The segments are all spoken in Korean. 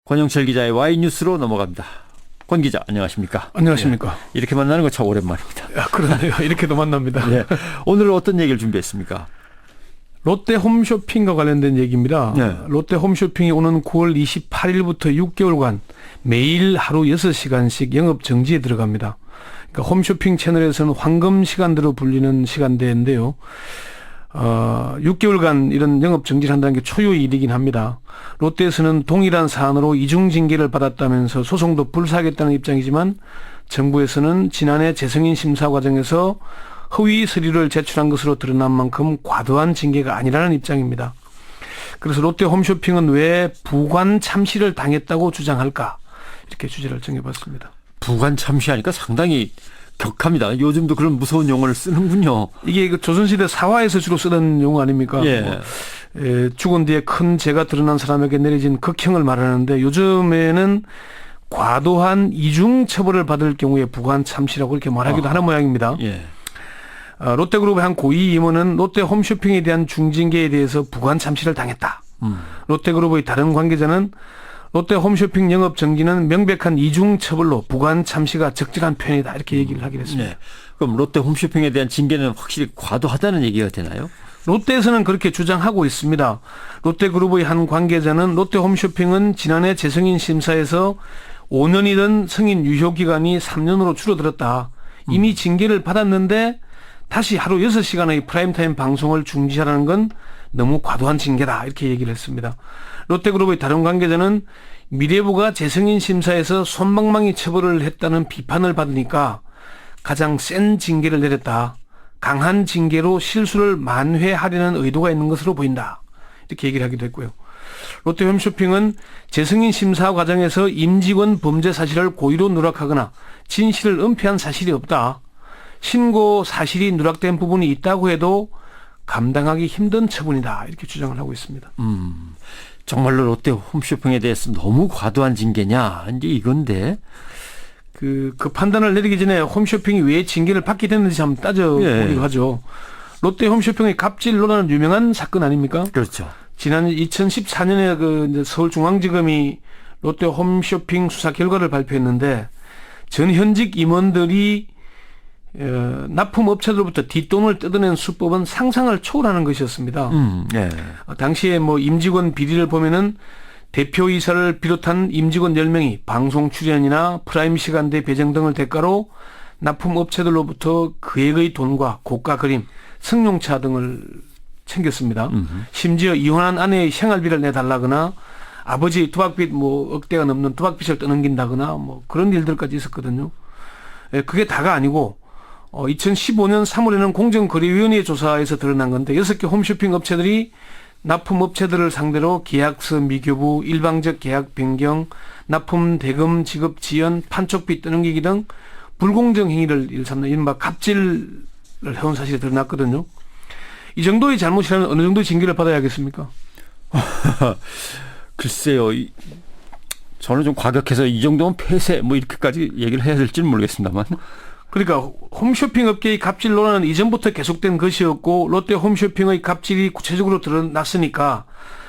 권영철 기자의 Y뉴스로 넘어갑니다. 권 기자 안녕하십니까? 안녕하십니까? 네, 이렇게 만나는 거 참 오랜만입니다. 그러네요. 이렇게도 만납니다. 네, 오늘 어떤 얘기를 준비했습니까? 롯데 홈쇼핑과 관련된 얘기입니다. 네. 롯데 홈쇼핑이 오는 9월 28일부터 6개월간 매일 하루 6시간씩 영업 정지에 들어갑니다. 그러니까 홈쇼핑 채널에서는 황금 시간대로 불리는 시간대인데요. 6개월간 이런 영업 정지를 한다는 게 초유의 일이긴 합니다. 롯데에서는 동일한 사안으로 이중 징계를 받았다면서 소송도 불사하겠다는 입장이지만 정부에서는 지난해 재승인 심사 과정에서 허위 서류를 제출한 것으로 드러난 만큼 과도한 징계가 아니라는 입장입니다. 그래서 롯데 홈쇼핑은 왜 부관 참시를 당했다고 주장할까? 이렇게 주제를 정해봤습니다. 부관 참시하니까 상당히 격합니다. 요즘도 그런 무서운 용어를 쓰는군요. 이게 그 조선시대 사화에서 주로 쓰던 용어 아닙니까? 예. 죽은 뒤에 큰 죄가 드러난 사람에게 내려진 극형을 말하는데 요즘에는 과도한 이중 처벌을 받을 경우에 부관 참시라고 이렇게 말하기도 하는 모양입니다. 예. 롯데그룹의 한 고위 임원은 롯데 홈쇼핑에 대한 중징계에 대해서 부관 참시를 당했다. 롯데그룹의 다른 관계자는 롯데 홈쇼핑 영업 정지는 명백한 이중 처벌로 부관 참시가 적절한 표현이다. 이렇게 얘기를 하긴 했습니다. 네. 그럼 롯데 홈쇼핑에 대한 징계는 확실히 과도하다는 얘기가 되나요? 롯데에서는 그렇게 주장하고 있습니다. 롯데그룹의 한 관계자는 롯데 홈쇼핑은 지난해 재승인 심사에서 5년이던 승인 유효 기간이 3년으로 줄어들었다. 이미 징계를 받았는데 다시 하루 6시간의 프라임타임 방송을 중지하라는 건 너무 과도한 징계다. 이렇게 얘기를 했습니다. 롯데그룹의 다른 관계자는 미래부가 재승인 심사에서 솜방망이 처벌을 했다는 비판을 받으니까 가장 센 징계를 내렸다. 강한 징계로 실수를 만회하려는 의도가 있는 것으로 보인다. 이렇게 얘기를 하기도 했고요. 롯데 홈쇼핑은 재승인 심사 과정에서 임직원 범죄 사실을 고의로 누락하거나 진실을 은폐한 사실이 없다. 신고 사실이 누락된 부분이 있다고 해도 감당하기 힘든 처분이다. 이렇게 주장을 하고 있습니다. 정말로 롯데 홈쇼핑에 대해서 너무 과도한 징계냐? 이제 이건데. 그 판단을 내리기 전에 홈쇼핑이 왜 징계를 받게 됐는지 한번 따져보기로 하죠. 롯데 홈쇼핑의 갑질 논란은 유명한 사건 아닙니까? 그렇죠. 지난 2014년에 그 서울중앙지검이 롯데 홈쇼핑 수사 결과를 발표했는데 전 현직 임원들이 납품업체들로부터 뒷돈을 뜯어낸 수법은 상상을 초월하는 것이었습니다. 네. 당시에 뭐 임직원 비리를 보면은 대표이사를 비롯한 임직원 10명이 방송 출연이나 프라임 시간대 배정 등을 대가로 납품업체들로부터 금액의 돈과 고가 그림, 승용차 등을 챙겼습니다. 심지어 이혼한 아내의 생활비를 내달라거나 아버지 도박빚 뭐 억대가 넘는 도박빚을 떠넘긴다거나 뭐 그런 일들까지 있었거든요. 그게 다가 아니고 2015년 3월에는 공정거래위원회 조사에서 드러난 건데 6개 홈쇼핑 업체들이 납품업체들을 상대로 계약서 미교부, 일방적 계약 변경, 납품 대금 지급 지연, 판촉비 떠넘기기 등 불공정 행위를 일삼는 이른바 갑질을 해온 사실이 드러났거든요. 이 정도의 잘못이라면 어느 정도의 징계를 받아야 하겠습니까? 글쎄요. 저는 좀 과격해서 이 정도면 폐쇄 뭐 이렇게까지 얘기를 해야 될지는 모르겠습니다만. 그러니까 홈쇼핑 업계의 갑질 논란은 이전부터 계속된 것이었고 롯데 홈쇼핑의 갑질이 구체적으로 드러났으니까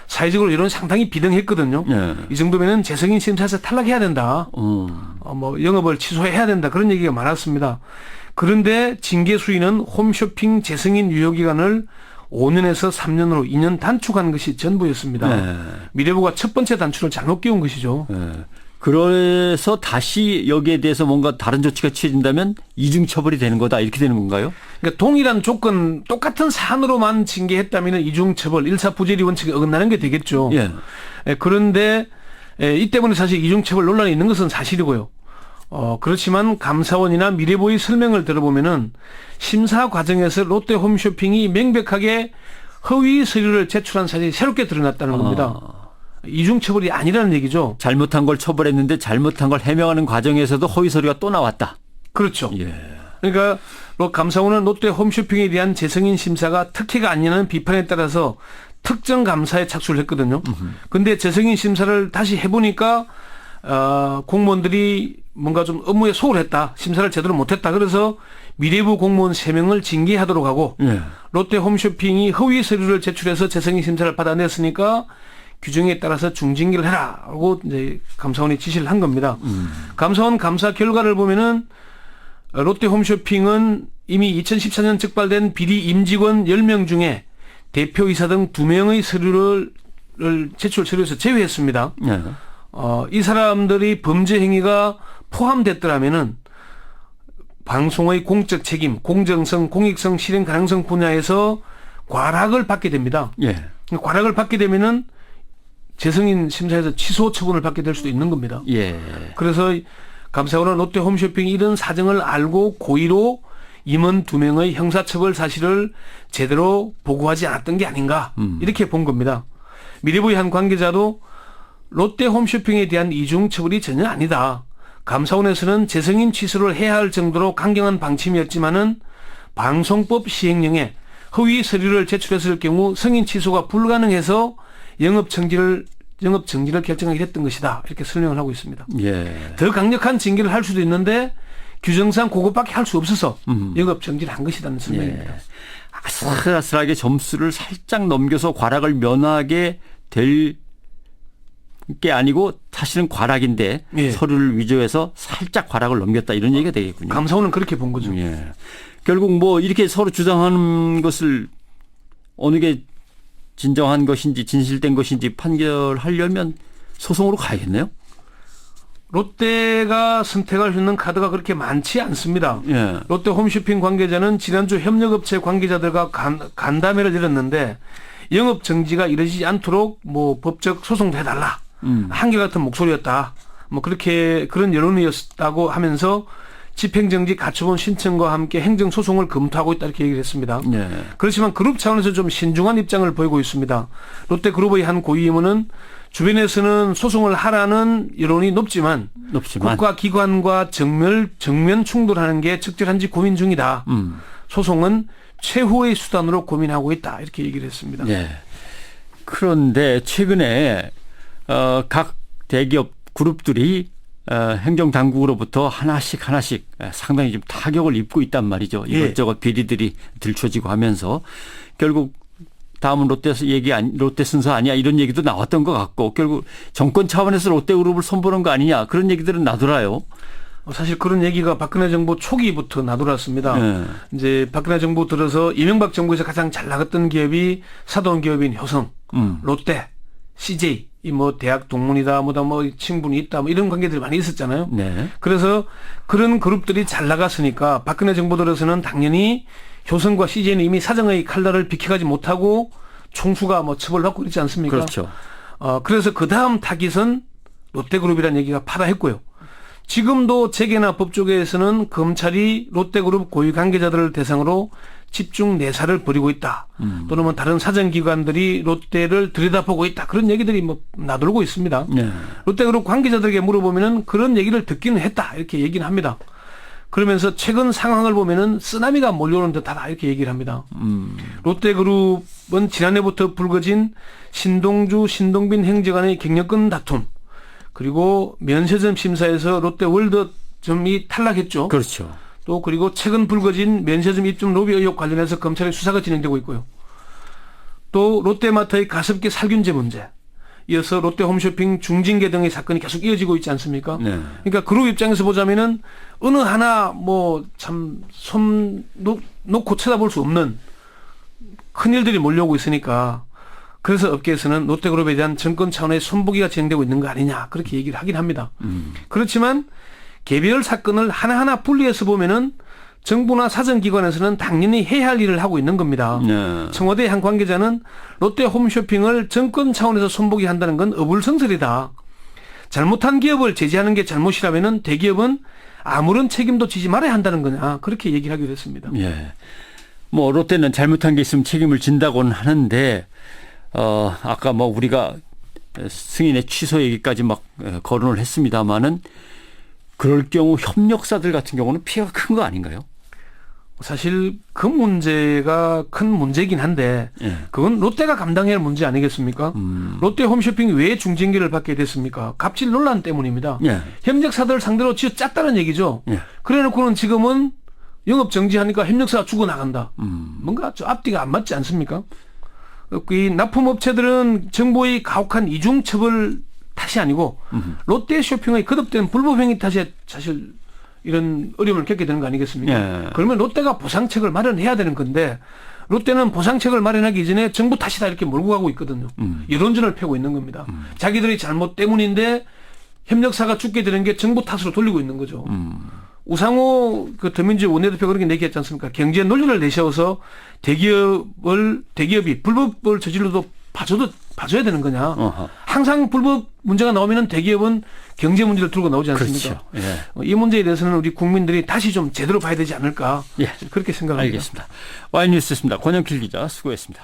사회적으로 이런 상당히 비등했거든요. 네. 이 정도면은 재승인 심사에서 탈락해야 된다. 뭐 영업을 취소해야 된다. 그런 얘기가 많았습니다. 그런데 징계 수위는 홈쇼핑 재승인 유효 기간을 5년에서 3년으로 2년 단축한 것이 전부였습니다. 네. 미래부가 첫 번째 단추를 잘못 끼운 것이죠. 네. 그래서 다시 여기에 대해서 뭔가 다른 조치가 취해진다면 이중 처벌이 되는 거다 이렇게 되는 건가요? 그러니까 동일한 조건 똑같은 사안으로만 징계했다면 이중 처벌 일사부재리 원칙에 어긋나는 게 되겠죠. 예. 그런데 이 때문에 사실 이중 처벌 논란이 있는 것은 사실이고요. 그렇지만 감사원이나 미래부의 설명을 들어보면은 심사 과정에서 롯데 홈쇼핑이 명백하게 허위 서류를 제출한 사실이 새롭게 드러났다는 겁니다. 이중 처벌이 아니라는 얘기죠. 잘못한 걸 처벌했는데 잘못한 걸 해명하는 과정에서도 허위 서류가 또 나왔다. 그렇죠. 예. 그러니까 감사원은 롯데 홈쇼핑에 대한 재승인 심사가 특혜가 아니냐는 비판에 따라서 특정 감사에 착수를 했거든요. 그런데 재승인 심사를 다시 해보니까 공무원들이 뭔가 좀 업무에 소홀했다. 심사를 제대로 못했다. 그래서 미래부 공무원 3명을 징계하도록 하고 롯데 홈쇼핑이 허위 서류를 제출해서 재승인 심사를 받아냈으니까 규정에 따라서 중징계를 해라고 이제 감사원이 지시를 한 겁니다. 감사원 감사 결과를 보면은 롯데홈쇼핑은 이미 2014년 적발된 비리 임직원 10명 중에 대표이사 등 2명의 서류를 제출 서류에서 제외했습니다. 네. 이 사람들이 범죄 행위가 포함됐더라면은 방송의 공적 책임, 공정성, 공익성, 실행 가능성 분야에서 과락을 받게 됩니다. 예. 과락을 받게 되면은 재승인 심사에서 취소 처분을 받게 될 수도 있는 겁니다. 예. 그래서 감사원은 롯데홈쇼핑이 이런 사정을 알고 고의로 임원 2명의 형사처벌 사실을 제대로 보고하지 않았던 게 아닌가 이렇게 본 겁니다. 미래부의 한 관계자도 롯데홈쇼핑에 대한 이중처벌이 전혀 아니다. 감사원에서는 재승인 취소를 해야 할 정도로 강경한 방침이었지만은 방송법 시행령에 허위 서류를 제출했을 경우 승인 취소가 불가능해서 영업 정지를 결정하게 됐던 것이다. 이렇게 설명을 하고 있습니다. 예. 더 강력한 징계를 할 수도 있는데 규정상 그것밖에 할 수 없어서 영업 정지를 한 것이라는 설명입니다. 예. 아슬아슬하게 점수를 살짝 넘겨서 과락을 면하게 될 게 아니고 사실은 과락인데 예. 서류를 위조해서 살짝 과락을 넘겼다 이런 얘기가 되겠군요. 감사원은 그렇게 본 거죠. 예. 결국 뭐 이렇게 서로 주장하는 것을 어느 게 진정한 것인지 진실된 것인지 판결하려면 소송으로 가야겠네요. 롯데가 선택할 수 있는 카드가 그렇게 많지 않습니다. 예. 롯데 홈쇼핑 관계자는 지난주 협력업체 관계자들과 간담회를 열었는데 영업 정지가 이루어지지 않도록 뭐 법적 소송도 해달라. 한결같은 목소리였다. 뭐 그렇게 그런 여론이었다고 하면서 집행정지 가처분 신청과 함께 행정소송을 검토하고 있다 이렇게 얘기를 했습니다. 예. 그렇지만 그룹 차원에서 좀 신중한 입장을 보이고 있습니다. 롯데그룹의 한 고위 임원은 주변에서는 소송을 하라는 여론이 높지만 국가기관과 정면 충돌하는 게 적절한지 고민 중이다. 소송은 최후의 수단으로 고민하고 있다. 이렇게 얘기를 했습니다. 예. 그런데 최근에 각 대기업 그룹들이 행정당국으로부터 하나씩 상당히 좀 타격을 입고 있단 말이죠. 이것저것 비리들이 들춰지고 하면서 결국 다음은 롯데 순서 아니야 이런 얘기도 나왔던 것 같고 결국 정권 차원에서 롯데그룹을 손보는 거 아니냐 그런 얘기들은 나돌아요. 사실 그런 얘기가 박근혜 정부 초기부터 나돌았습니다. 네. 이제 박근혜 정부 들어서 이명박 정부에서 가장 잘 나갔던 기업이 사돈기업인 효성, 롯데, CJ, 이 뭐 대학 동문이다, 뭐 친분이 있다, 뭐 이런 관계들이 많이 있었잖아요. 네. 그래서 그런 그룹들이 잘 나갔으니까 박근혜 정부 들어서는 당연히 효성과 CJ는 이미 사정의 칼날을 비켜가지 못하고 총수가 뭐 처벌받고 있지 않습니까? 그렇죠. 그래서 그 다음 타깃은 롯데그룹이라는 얘기가 파다했고요. 지금도 재계나 법조계에서는 검찰이 롯데그룹 고위 관계자들을 대상으로 집중 내사를 벌이고 있다. 또는 뭐 다른 사정기관들이 롯데를 들여다보고 있다. 그런 얘기들이 뭐 나돌고 있습니다. 네. 롯데그룹 관계자들에게 물어보면은 그런 얘기를 듣기는 했다. 이렇게 얘기는 합니다. 그러면서 최근 상황을 보면은 쓰나미가 몰려오는 듯하다. 이렇게 얘기를 합니다. 롯데그룹은 지난해부터 불거진 신동주, 신동빈 행정관의 경영권 다툼, 그리고 면세점 심사에서 롯데월드점이 탈락했죠. 그렇죠. 또 그리고 최근 불거진 면세점 입점 로비 의혹 관련해서 검찰의 수사가 진행되고 있고요. 또 롯데마트의 가습기 살균제 문제, 이어서 롯데홈쇼핑 중징계 등의 사건이 계속 이어지고 있지 않습니까? 네. 그러니까 그룹 입장에서 보자면은 어느 하나 뭐 참 손 놓고 쳐다볼 수 없는 큰일들이 몰려오고 있으니까 그래서 업계에서는 롯데그룹에 대한 정권 차원의 손보기가 진행되고 있는 거 아니냐 그렇게 얘기를 하긴 합니다. 그렇지만 개별 사건을 하나하나 분리해서 보면은 정부나 사정기관에서는 당연히 해야 할 일을 하고 있는 겁니다. 네. 청와대 한 관계자는 롯데 홈쇼핑을 정권 차원에서 손보기 한다는 건 어불성설이다. 잘못한 기업을 제재하는 게 잘못이라면은 대기업은 아무런 책임도 지지 말아야 한다는 거냐 그렇게 얘기를 하기로 했습니다. 예. 뭐 롯데는 잘못한 게 있으면 책임을 진다고는 하는데 아까 뭐 우리가 승인의 취소 얘기까지 막 거론을 했습니다마는 그럴 경우 협력사들 같은 경우는 피해가 큰 거 아닌가요? 사실 그 문제가 큰 문제긴 한데 그건 롯데가 감당해야 할 문제 아니겠습니까? 롯데 홈쇼핑이 왜 중징계를 받게 됐습니까? 갑질 논란 때문입니다. 예. 협력사들 상대로 쥐어 짰다는 얘기죠. 예. 그래놓고는 지금은 영업 정지하니까 협력사가 죽어나간다. 뭔가 좀 앞뒤가 안 맞지 않습니까? 이 납품업체들은 정부의 가혹한 이중처벌 탓이 아니고 롯데쇼핑의 거듭된 불법행위 탓에 사실 이런 어려움을 겪게 되는 거 아니겠습니까? 예. 그러면 롯데가 보상책을 마련해야 되는 건데 롯데는 보상책을 마련하기 전에 정부 탓이다 이렇게 몰고 가고 있거든요. 이론전을 펴고 있는 겁니다. 자기들의 잘못 때문인데 협력사가 죽게 되는 게 정부 탓으로 돌리고 있는 거죠. 우상호 그 더민주 원내대표가 그렇게 얘기했지 않습니까? 경제 논리를 내세워서 대기업이 불법을 저질러도 봐줘야 되는 거냐. 어허. 항상 불법 문제가 나오면은 대기업은 경제 문제를 들고 나오지 않습니까? 그렇죠. 예. 이 문제에 대해서는 우리 국민들이 다시 좀 제대로 봐야 되지 않을까. 예. 그렇게 생각합니다. 알겠습니다. 와이뉴스였습니다. 권영길 기자 수고했습니다.